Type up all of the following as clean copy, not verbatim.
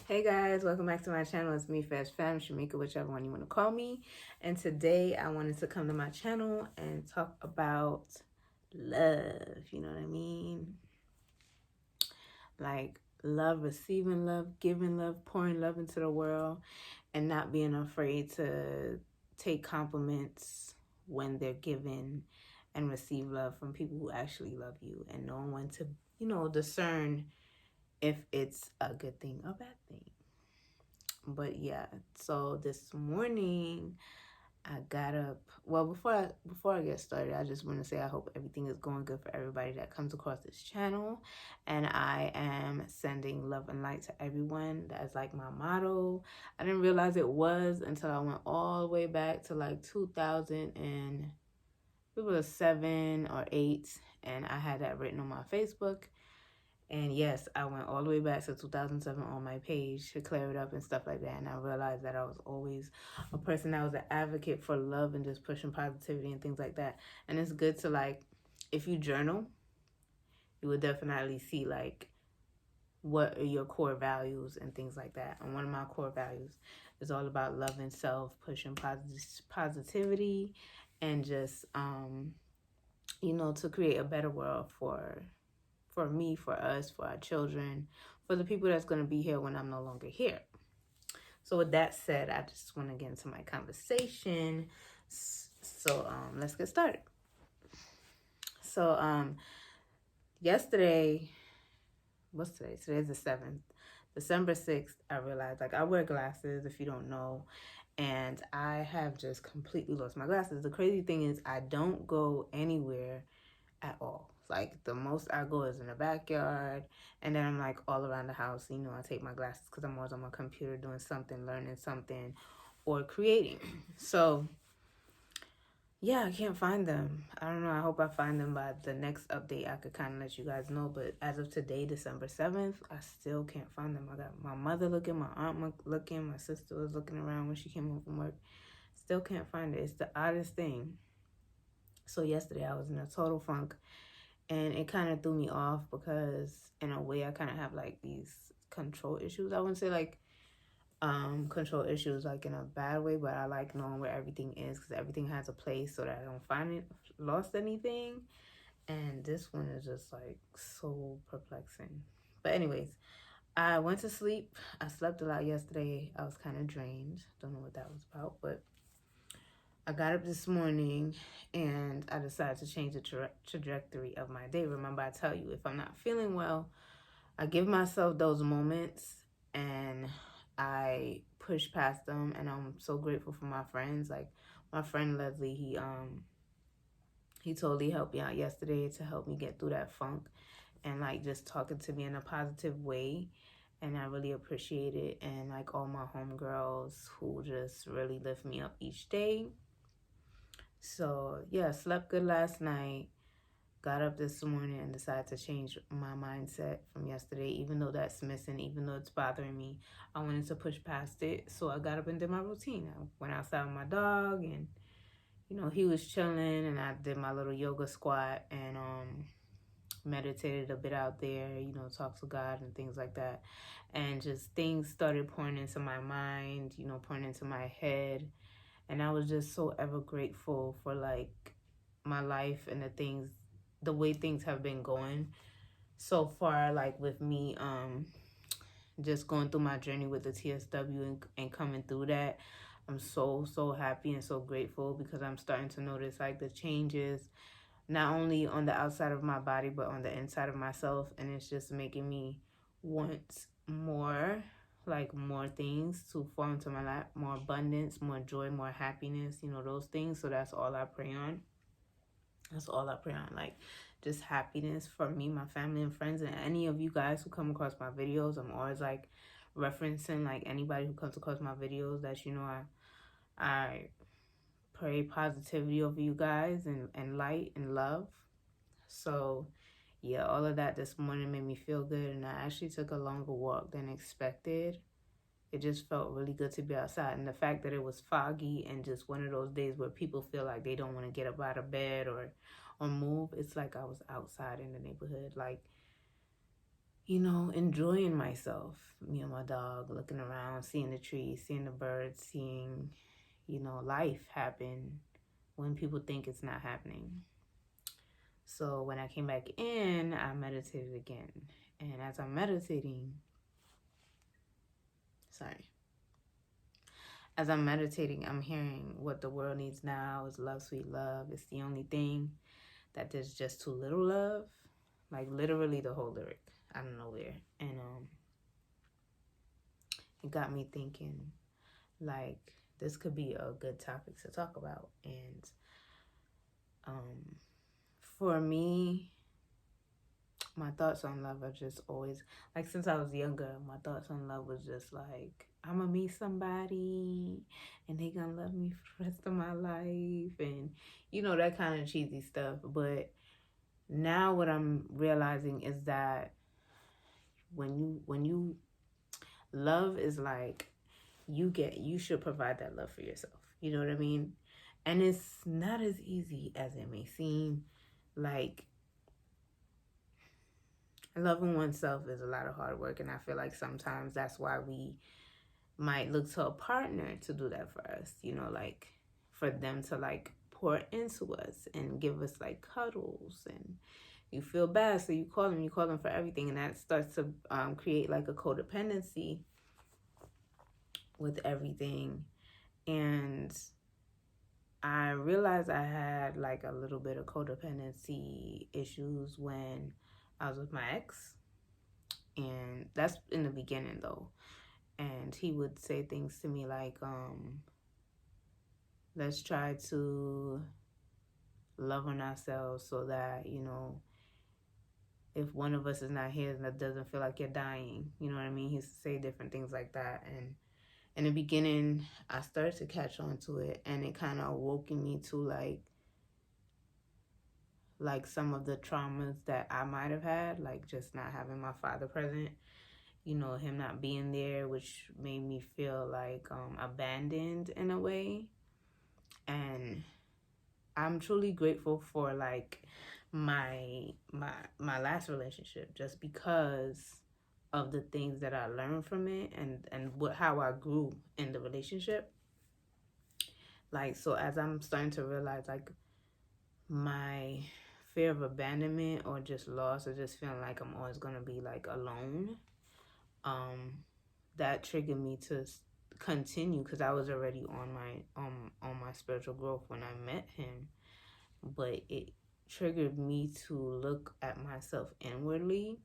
Hey guys, welcome back to my channel. It's me, Femme, Shamika, whichever one you want to call me. And today I wanted to come to my channel and talk about love. You know what I mean? Like love, receiving love, giving love, pouring love into the world, and not being afraid to take compliments when they're given and receive love from people who actually love you, and knowing when to, discern if it's a good thing or bad thing. But yeah, so this morning I got up. Well, before I get started, I just want to say I hope everything is going good for everybody that comes across this channel, and I am sending love and light to everyone. That's like my motto. I didn't realize it was until I went all the way back to like 2000 and it was 7 or 8, and I had that written on my Facebook. And yes, I went all the way back to 2007 on my page to clear it up and stuff like that. And I realized that I was always a person that was an advocate for love and just pushing positivity and things like that. And it's good to, like, if you journal, you would definitely see, like, what are your core values and things like that. And one of my core values is all about love and self, pushing positivity, and just, to create a better world for me, for us, for our children, for the people that's going to be here when I'm no longer here. So with that said, I just want to get into my conversation. So let's get started. So yesterday, what's today? Today's the 7th. December 6th, I realized, like, I wear glasses, if you don't know, and I have just completely lost my glasses. The crazy thing is I don't go anywhere at all. Like, the most I go is in the backyard, and then I'm like all around the house. I take my glasses because I'm always on my computer doing something, learning something, or creating. So yeah, I can't find them. I don't know. I hope I find them by the next update. I could kind of let you guys know. But as of today, December 7th, I still can't find them. I got my mother looking, my aunt looking, my sister was looking around when she came home from work. Still can't find it. It's the oddest thing. So yesterday I was in a total funk. And it kind of threw me off because, in a way, I kind of have, like, these control issues. I wouldn't say, like, control issues, like, in a bad way, but I like knowing where everything is because everything has a place so that I don't find it, lost anything. And this one is just, like, so perplexing. But anyways, I went to sleep. I slept a lot yesterday. I was kind of drained. Don't know what that was about, but I got up this morning and I decided to change the trajectory of my day. Remember, I tell you, if I'm not feeling well, I give myself those moments and I push past them. And I'm so grateful for my friends. Like, my friend Leslie, he totally helped me out yesterday to help me get through that funk and, like, just talking to me in a positive way. And I really appreciate it. And, like, all my homegirls who just really lift me up each day. So yeah, slept good last night, got up this morning and decided to change my mindset from yesterday. Even though that's missing, even though it's bothering me, I wanted to push past it. So I got up and did my routine. I went outside with my dog and, he was chilling, and I did my little yoga squat and meditated a bit out there, talked to God and things like that. And just things started pouring into my mind, pouring into my head. And I was just so ever grateful for, like, my life and the way things have been going so far, like, with me just going through my journey with the TSW and coming through that. I'm so happy and so grateful because I'm starting to notice, like, the changes not only on the outside of my body but on the inside of myself, and it's just making me want more, like, more things to fall into my lap, more abundance, more joy, more happiness, those things. So that's all I pray on. That's all I pray on, like, just happiness for me, my family, and friends, and any of you guys who come across my videos. I'm always, like, referencing, like, anybody who comes across my videos that, I pray positivity over you guys and light and love. So yeah, all of that this morning made me feel good, and I actually took a longer walk than expected. It just felt really good to be outside, and the fact that it was foggy and just one of those days where people feel like they don't want to get up out of bed or move, it's like I was outside in the neighborhood. Like, enjoying myself, me and my dog, looking around, seeing the trees, seeing the birds, seeing, life happen when people think it's not happening. So when I came back in, I meditated again. And as I'm meditating, I'm hearing what the world needs now is love, sweet love. It's the only thing that there's just too little love. Like literally the whole lyric out of nowhere. And it got me thinking, like, this could be a good topic to talk about. And for me, my thoughts on love are just always, like, since I was younger, my thoughts on love was just like, I'm gonna meet somebody and they gonna love me for the rest of my life, and that kind of cheesy stuff. But now what I'm realizing is that when you love is like, you should provide that love for yourself. You know what I mean? And it's not as easy as it may seem. Like, loving oneself is a lot of hard work, and I feel like sometimes that's why we might look to a partner to do that for us, like for them to like pour into us and give us like cuddles, and you feel bad, so you call them for everything, and that starts to create like a codependency with everything. And I realized I had like a little bit of codependency issues when I was with my ex, and that's in the beginning though. And he would say things to me like, let's try to love on ourselves so that, if one of us is not here, that doesn't feel like you're dying. You know what I mean? He used to say different things like that. And in the beginning, I started to catch on to it, and it kind of awoke in me to like some of the traumas that I might have had, like just not having my father present, him not being there, which made me feel like abandoned in a way. And I'm truly grateful for like my last relationship, just because of the things that I learned from it, and how I grew in the relationship. Like, so as I'm starting to realize like my fear of abandonment or just loss, or just feeling like I'm always gonna be like alone, that triggered me to continue, because I was already on my spiritual growth when I met him, but it triggered me to look at myself inwardly.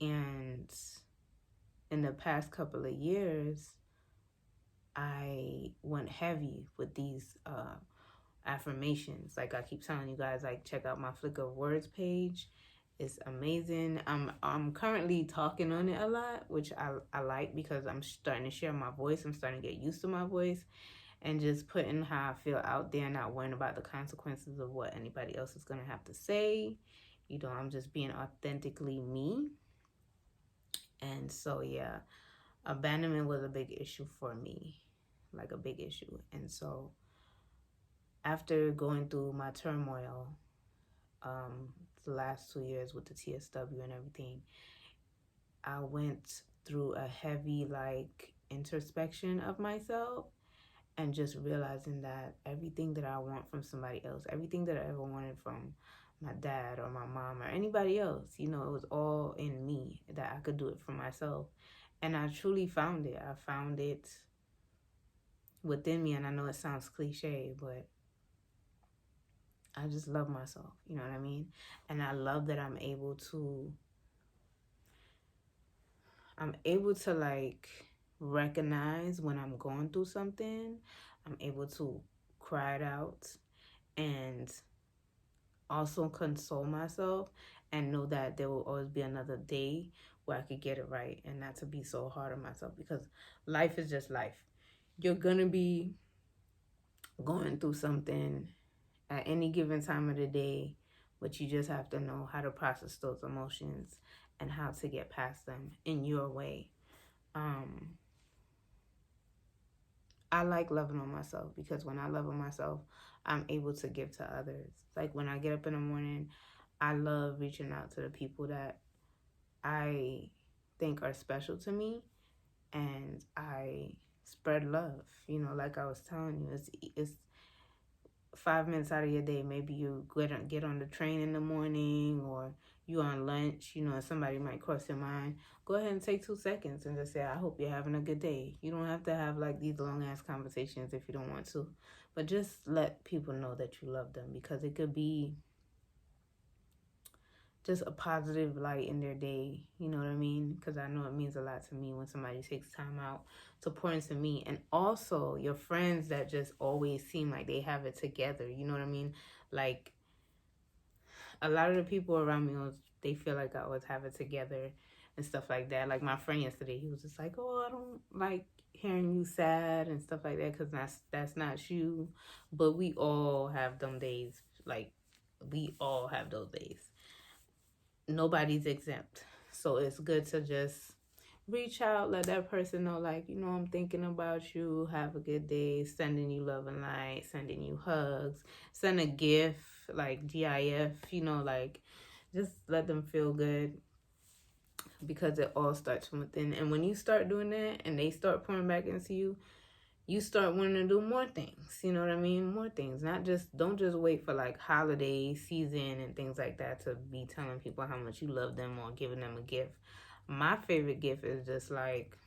And in the past couple of years, I went heavy with these affirmations. Like I keep telling you guys, like, check out my Flick of Words page. It's amazing. I'm currently talking on it a lot, which I like, because I'm starting to share my voice. I'm starting to get used to my voice, and just putting how I feel out there, not worrying about the consequences of what anybody else is going to have to say. I'm just being authentically me. And so, yeah, abandonment was a big issue for me, like a big issue. And so after going through my turmoil, the last 2 years with the TSW and everything, I went through a heavy like introspection of myself, and just realizing that everything that I want from somebody else, everything that I ever wanted from my dad or my mom or anybody else, it was all in me, that I could do it for myself. And I truly found it. I found it within me, and I know it sounds cliche, but I just love myself, you know what I mean? And I love that I'm able to like recognize when I'm going through something. I'm able to cry it out, and also console myself, and know that there will always be another day where I could get it right, and not to be so hard on myself, because life is just life. You're gonna be going through something at any given time of the day, but you just have to know how to process those emotions and how to get past them in your way. I like loving on myself, because when I love on myself, I'm able to give to others. Like when I get up in the morning, I love reaching out to the people that I think are special to me, and I spread love. You know, like I was telling you, it's 5 minutes out of your day. Maybe you get on the train in the morning, or you on lunch, you know, and somebody might cross your mind. Go ahead and take 2 seconds and just say, I hope you're having a good day. You don't have to have like these long ass conversations if you don't want to, but just let people know that you love them, because it could be just a positive light in their day. You know what I mean? Because I know it means a lot to me when somebody takes time out to pour into me. And also your friends that just always seem like they have it together. You know what I mean? Like, a lot of the people around me, they feel like I always have it together and stuff like that. Like my friend yesterday, he was just like, oh, I don't like hearing you sad and stuff like that, because that's not you. But we all have them days. Like, we all have those days. Nobody's exempt. So it's good to just reach out, let that person know, like, you know, I'm thinking about you. Have a good day. Sending you love and light, sending you hugs, send a gift, like GIF, you know, like, just let them feel good, because it all starts from within. And when you start doing that and they start pouring back into you, you start wanting to do more things. You know what I mean? More things. Don't just wait for like holiday season and things like that to be telling people how much you love them or giving them a gift. My favorite gift is just like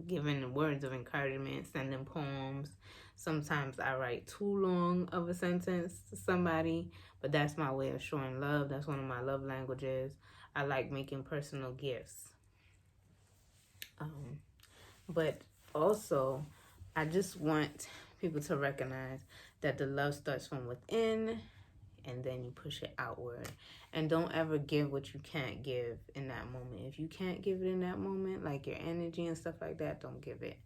giving words of encouragement, sending poems. Sometimes I write too long of a sentence to somebody, but that's my way of showing love. That's one of my love languages. I like making personal gifts. But also, I just want people to recognize that the love starts from within, and then you push it outward. And don't ever give what you can't give in that moment. If you can't give it in that moment, like your energy and stuff like that, don't give it.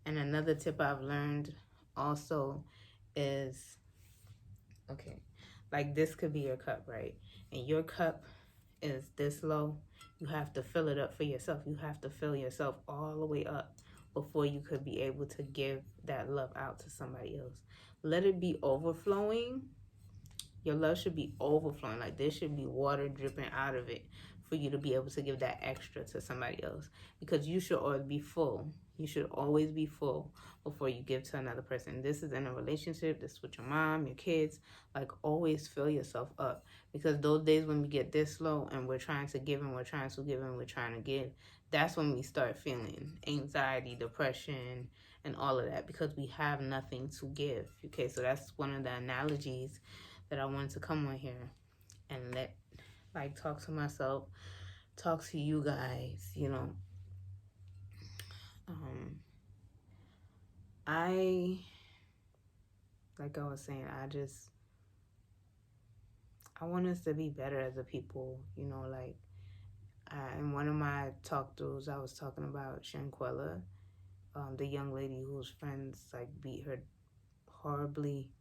And another tip I've learned also is, okay, like this could be your cup, right? And your cup is this low. You have to fill it up for yourself. You have to fill yourself all the way up before you could be able to give that love out to somebody else. Let it be overflowing. Your love should be overflowing. Like, there should be water dripping out of it for you to be able to give that extra to somebody else, because you should always be full. You should always be full before you give to another person. This is in a relationship. This is with your mom, your kids. Like, always fill yourself up, because those days when we get this low and we're trying to give and we're trying to give and we're trying to give, that's when we start feeling anxiety, depression, and all of that, because we have nothing to give. Okay, so that's one of the analogies that I wanted to come on here and talk to myself, talk to you guys, you know. Like I was saying, I want us to be better as a people, you know. Like, in one of my talk throughs, I was talking about Shanquella, the young lady whose friends like beat her horribly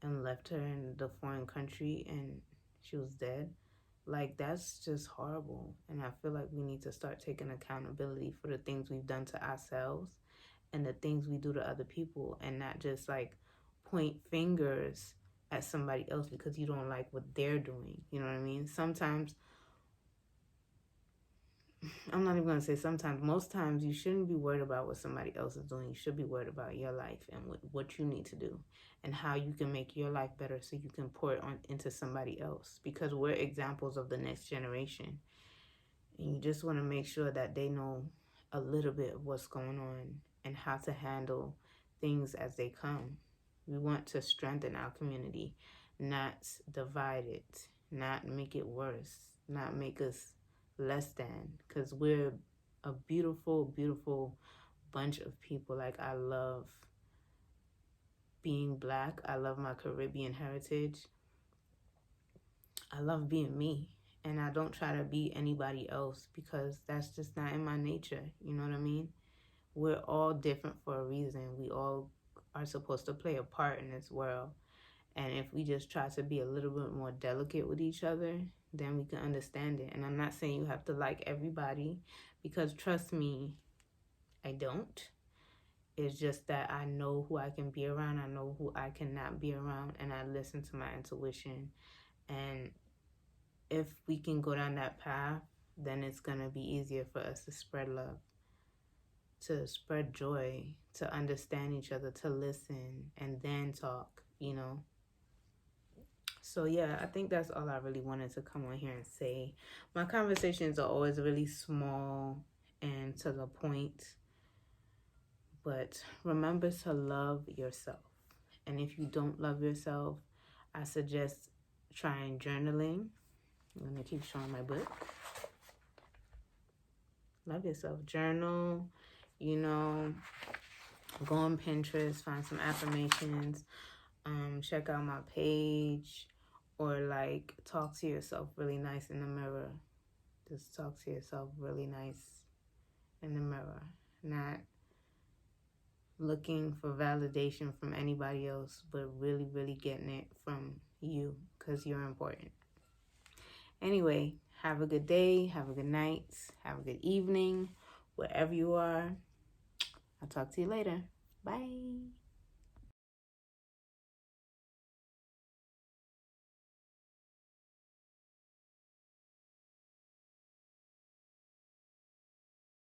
and left her in the foreign country, and she was dead. Like, that's just horrible. And I feel like we need to start taking accountability for the things we've done to ourselves and the things we do to other people, and not just like point fingers at somebody else because you don't like what they're doing. You know what I mean? Sometimes, I'm not even going to say sometimes, most times you shouldn't be worried about what somebody else is doing. You should be worried about your life and what you need to do and how you can make your life better so you can pour it on into somebody else, because we're examples of the next generation. And you just want to make sure that they know a little bit of what's going on and how to handle things as they come. We want to strengthen our community, not divide it, not make it worse, not make us less than, because we're a beautiful, beautiful bunch of people. Like, I love being Black. I love my Caribbean heritage. I love being me. And I don't try to be anybody else, because that's just not in my nature. You know what I mean? We're all different for a reason. We all are supposed to play a part in this world. And if we just try to be a little bit more delicate with each other, then we can understand it. And I'm not saying you have to like everybody, because trust me, I don't. It's just that I know who I can be around. I know who I cannot be around. And I listen to my intuition. And if we can go down that path then it's going to be easier for us to spread love, to spread joy, to understand each other, to listen, and then talk, you know? So yeah, I think that's all I really wanted to come on here and say. My conversations are always really small and to the point, but remember to love yourself. And if you don't love yourself, I suggest trying journaling. I'm gonna keep showing my book. Love yourself. Journal, you know, go on Pinterest, find some affirmations, check out my page, or like talk to yourself really nice in the mirror. Just talk to yourself really nice in the mirror, not looking for validation from anybody else, but really, really getting it from you, because you're important. Anyway, have a good day, have a good night, have a good evening, wherever you are. I'll talk to you later. Bye.